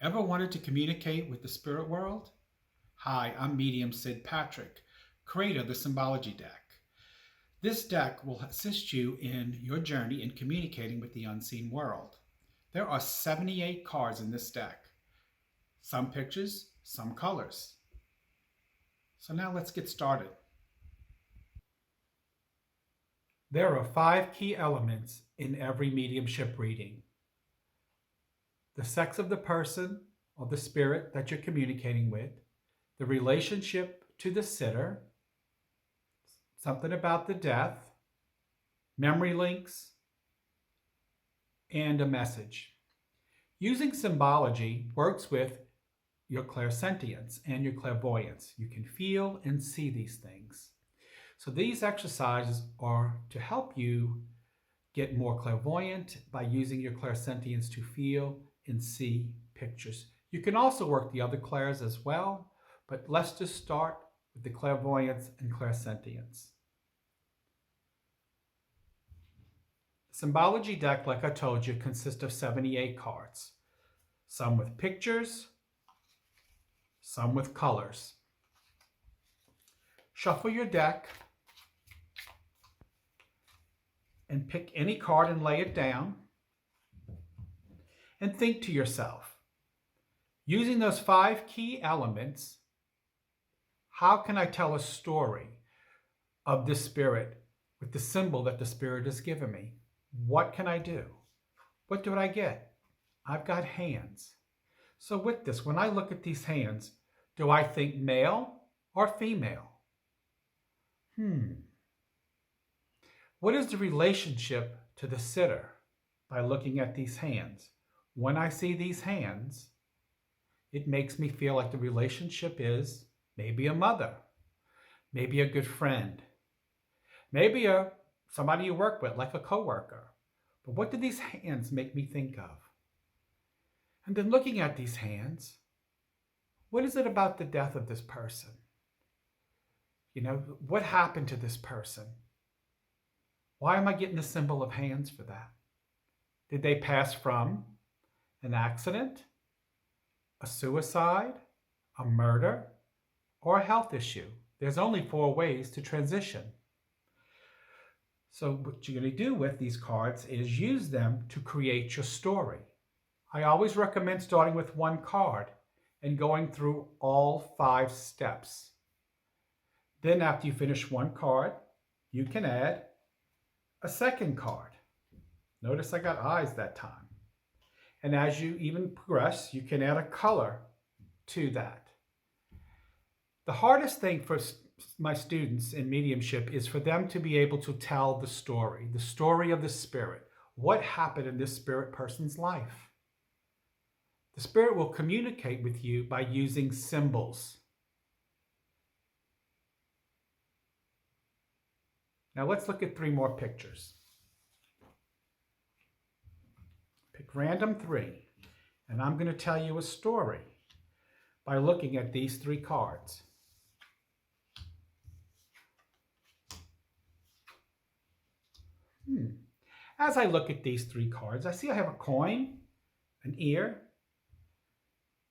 Ever wanted to communicate with the spirit world? Hi, I'm medium Sid Patrick, creator of the Symbology deck. This deck will assist you in your journey in communicating with the unseen world. There are 78 cards in this deck. Some pictures, some colors. So now let's get started. There are 5 key elements in every mediumship reading. The sex of the person or the spirit that you're communicating with, the relationship to the sitter, something about the death, memory links, and a message. Using symbology works with your clairsentience and your clairvoyance. You can feel and see these things. So these exercises are to help you get more clairvoyant by using your clairsentience to feel and see pictures. You can also work the other clairs as well, but let's just start with the clairvoyance and clairsentience. The Symbology deck, like I told you, consists of 78 cards. Some with pictures, some with colors. Shuffle your deck and pick any card and lay it down. And think to yourself, using those 5 key elements, how can I tell a story of this spirit with the symbol that the spirit has given me? What can I do? What do I get? I've got hands. So with this, when I look at these hands, do I think male or female? What is the relationship to the sitter by looking at these hands? When I see these hands, it makes me feel like the relationship is maybe a mother, maybe a good friend, maybe somebody you work with, like a coworker. But what do these hands make me think of? And then looking at these hands, what is it about the death of this person? What happened to this person? Why am I getting the symbol of hands for that? Did they pass from an accident, a suicide, a murder, or a health issue? There's only 4 ways to transition. So what you're going to do with these cards is use them to create your story. I always recommend starting with 1 card and going through all 5 steps. Then after you finish 1 card, you can add a 2nd card. Notice I got eyes that time. And as you even progress, you can add a color to that. The hardest thing for my students in mediumship is for them to be able to tell the story of the spirit. What happened in this spirit person's life? The spirit will communicate with you by using symbols. Now let's look at 3 more pictures. Pick random 3, and I'm going to tell you a story by looking at these 3 cards. As I look at these 3 cards, I see I have a coin, an ear,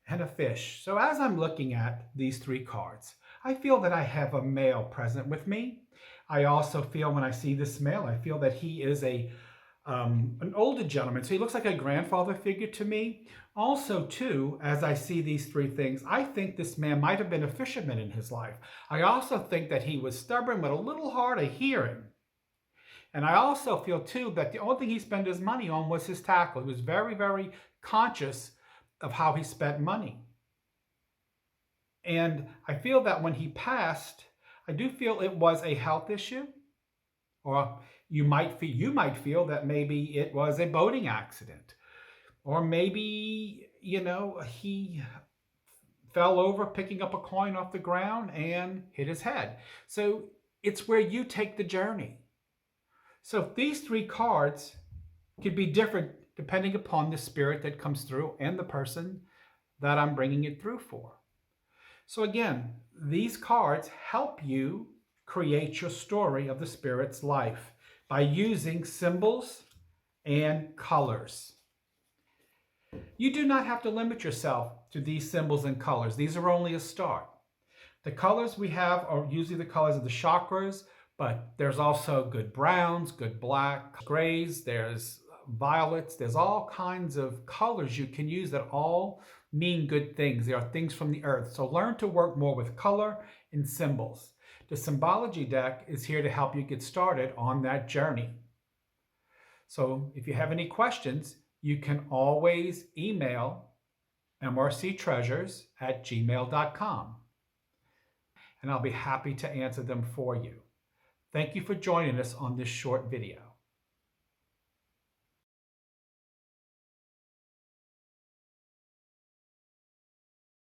and a fish. So as I'm looking at these 3 cards, I feel that I have a male present with me. I also feel when I see this male, I feel that he is an older gentleman. So he looks like a grandfather figure to me. Also, too, as I see these 3 things, I think this man might have been a fisherman in his life. I also think that he was stubborn but a little hard of hearing. And I also feel, too, that the only thing he spent his money on was his tackle. He was very, very conscious of how he spent money. And I feel that when he passed, I do feel it was a health issue. Or you might feel that maybe it was a boating accident. Or maybe, he fell over picking up a coin off the ground and hit his head. So it's where you take the journey. So these 3 cards could be different depending upon the spirit that comes through and the person that I'm bringing it through for. So again, these cards help you create your story of the spirit's life by using symbols and colors. You do not have to limit yourself to these symbols and colors. These are only a start. The colors we have are usually the colors of the chakras, but there's also good browns, good black, grays, there's violets, there's all kinds of colors you can use that all mean good things. They are things from the earth. So learn to work more with color and symbols. The Symbology deck is here to help you get started on that journey. So if you have any questions, you can always email mrctreasures@gmail.com, and I'll be happy to answer them for you. Thank you for joining us on this short video.